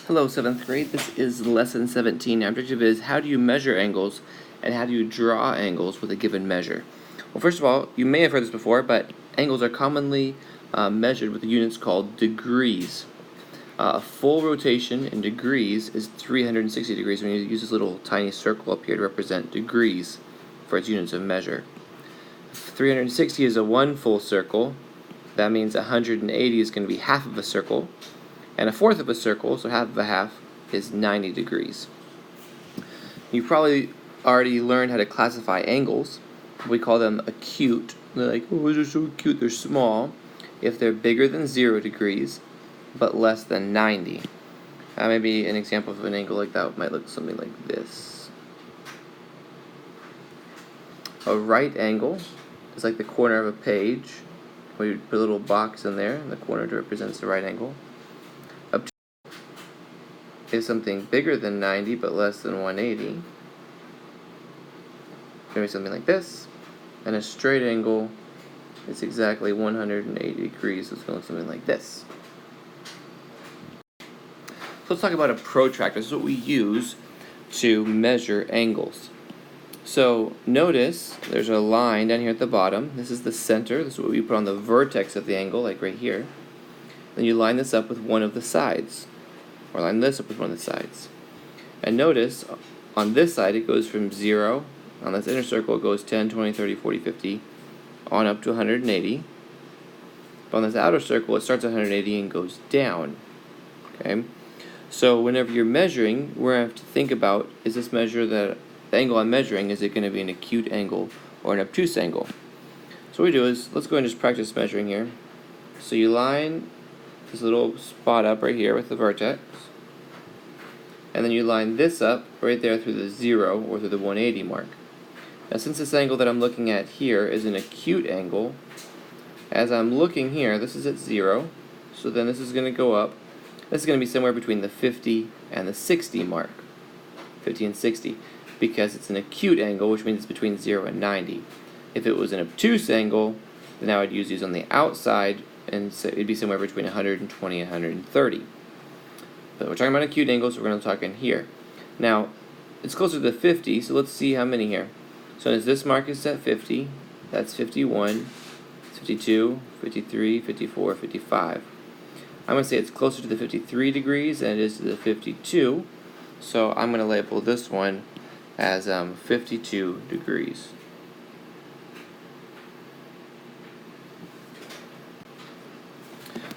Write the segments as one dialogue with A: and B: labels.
A: Hello, 7th grade. This is lesson 17. Our objective is how do you measure angles and how do you draw angles with a given measure? Well, first of all, you may have heard this before, but angles are commonly measured with units called degrees. A full rotation in degrees is 360 degrees. When you use this little tiny circle up here to represent degrees for its units of measure. 360 is a one full circle. That means 180 is going to be half of a circle. And a fourth of a circle, so half of a half, is 90 degrees. You've probably already learned how to classify angles. We call them acute. They're like, oh, they're so cute, they're small. If they're bigger than 0 degrees, but less than 90. Maybe an example of an angle like that might look something like this. A right angle is like the corner of a page. We put a little box in there in the corner to represent the right angle. Is something bigger than 90 but less than 180. Maybe something like this. And a straight angle is exactly 180 degrees, so it's going to look something like this. So let's talk about a protractor. This is what we use to measure angles. So notice there's a line down here at the bottom. This is the center. This is what we put on the vertex of the angle, like right here. Then you line this up with one of the sides. Or line this up with one of the sides. And notice, on this side it goes from 0, on this inner circle it goes 10, 20, 30, 40, 50, on up to 180. But on this outer circle it starts at 180 and goes down. Okay? So whenever you're measuring, we're going to have to think about, is this measure the angle I'm measuring, is it going to be an acute angle or an obtuse angle? So what we do is, let's go and just practice measuring here. So you line this little spot up right here with the vertex, and then you line this up right there through the 0 or through the 180 mark. Now since this angle that I'm looking at here is an acute angle, as I'm looking here, this is at 0, so then this is going to go up. This is going to be somewhere between the 50 and the 60 mark, 50 and 60, because it's an acute angle, which means it's between 0 and 90. If it was an obtuse angle, then I would use these on the outside, and so it'd be somewhere between 120 and 130. But we're talking about acute angles, so we're going to talk in here. Now, it's closer to the 50, so let's see how many here. So as this mark is at 50, that's 51, 52, 53, 54, 55. I'm going to say it's closer to the 53 degrees than it is to the 52, so I'm going to label this one as 52 degrees.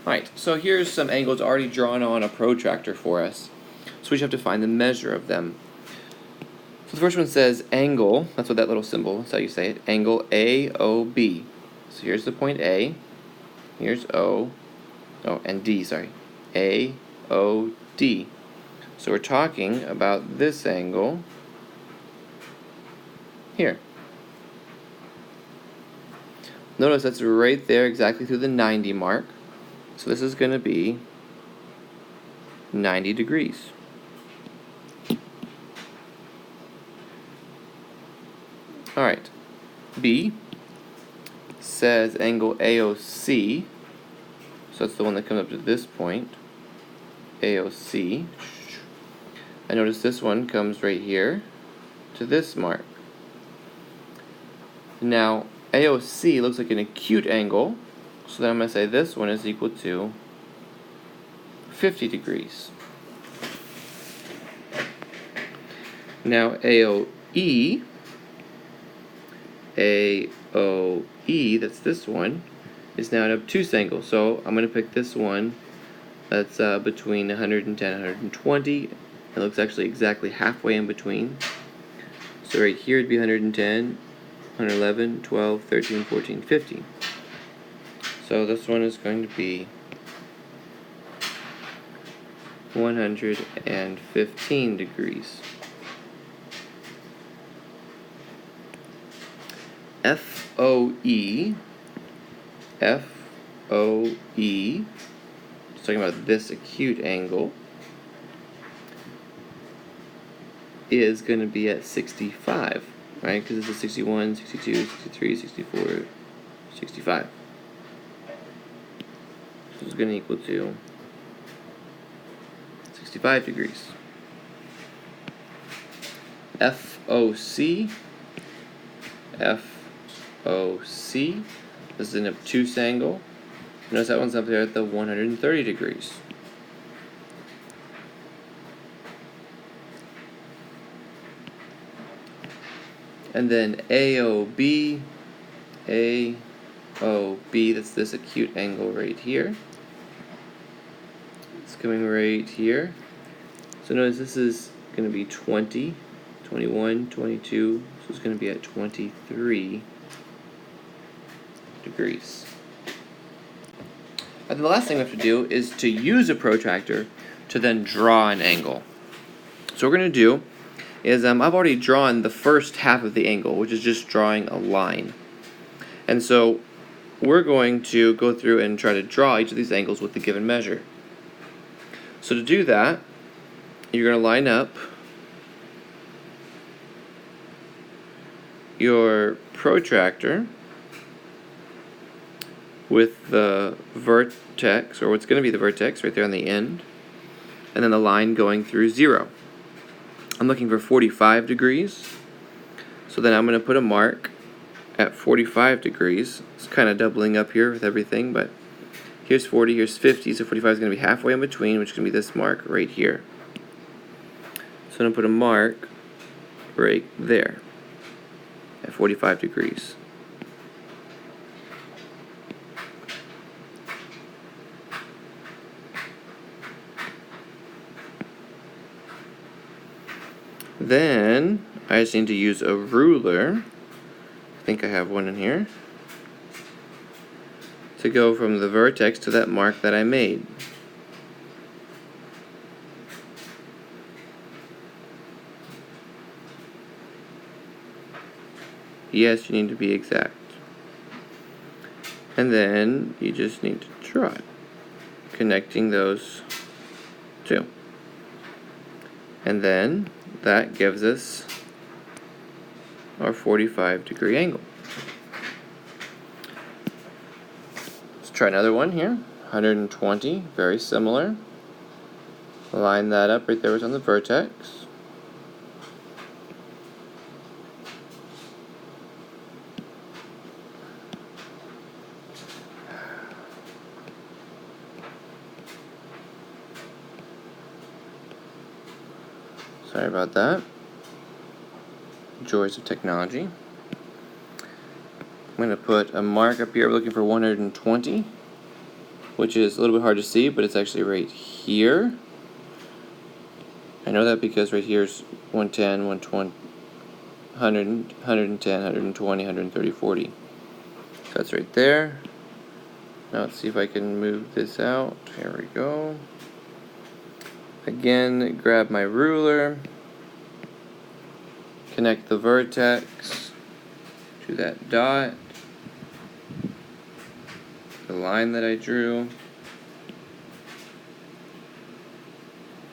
A: Alright, so here's some angles already drawn on a protractor for us. So we just have to find the measure of them. So the first one says angle, that's what that little symbol, that's how you say it, angle AOB. So here's the point A, here's and D, sorry, AOD. So we're talking about this angle here. Notice that's right there exactly through the 90 mark. So this is going to be 90 degrees. Alright, B says angle AOC, so that's the one that comes up to this point, AOC. I notice this one comes right here to this mark. Now, AOC looks like an acute angle, so then I'm going to say this one is equal to 50 degrees. Now AOE, that's this one, is now an obtuse angle. So I'm going to pick this one that's between 110 and 120. It looks actually exactly halfway in between. So right here it'd be 110, 111, 12, 13, 14, 15. So this one is going to be 115 degrees. FOE, just talking about this acute angle, is going to be at 65, right? Because it's a 61, 62, 63, 64, 65. So it's going to equal to 65 degrees. FOC, FOC, this is an obtuse angle. Notice that one's up there at the 130 degrees. And then AOB, AOB, that's this acute angle right here. It's coming right here. So notice this is going to be 20, 21, 22, so it's going to be at 23 degrees. And the last thing we have to do is to use a protractor to then draw an angle. So what we're going to do is I've already drawn the first half of the angle, which is just drawing a line. And so we're going to go through and try to draw each of these angles with the given measure. So to do that, you're going to line up your protractor with the vertex, or what's going to be the vertex right there on the end, and then the line going through 0. I'm looking for 45 degrees, so then I'm going to put a mark at 45 degrees. It's kind of doubling up here with everything, but here's 40, here's 50, so 45 is going to be halfway in between, which is going to be this mark right here. So I'm going to put a mark right there at 45 degrees. Then I just need to use a ruler. I think I have one in here, to go from the vertex to that mark that I made. Yes, you need to be exact. And then you just need to draw it, connecting those two. And then that gives us our 45 degree angle. Let's try another one here. 120, very similar. Line that up right there, was on the vertex. Sorry about that. Joys of technology. I'm going to put a mark up here. We're looking for 120, which is a little bit hard to see, but it's actually right here. I know that because right here is 110, 120, 100, 110, 120, 130, 40. So that's right there. Now let's see if I can move this out. Here we go. Again, grab my ruler, connect the vertex to that dot, the line that I drew.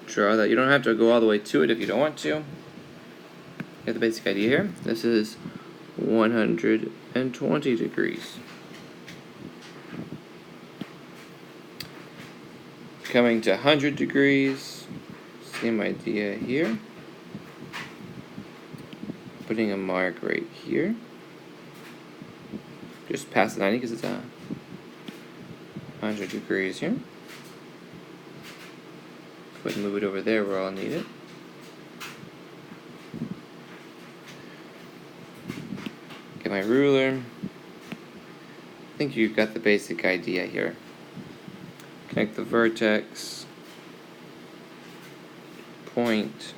A: Draw that. You don't have to go all the way to it if you don't want to. You get the basic idea here. This is 120 degrees. Coming to 100 degrees, same idea here. Putting a mark right here. Just past the 90 because it's 100 degrees here. Go ahead and move it over there where I'll need it. Get my ruler. I think you've got the basic idea here. Connect the vertex, point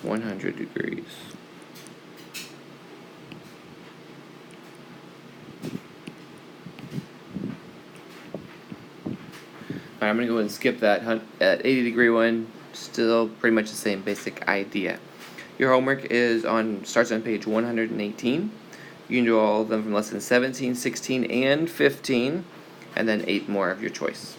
A: 100 degrees. Alright, I'm going to go ahead and skip that 80 degree one. Still pretty much the same basic idea. Your homework starts on page 118. You can do all of them from lesson 17, 16, and 15, and then 8 more of your choice.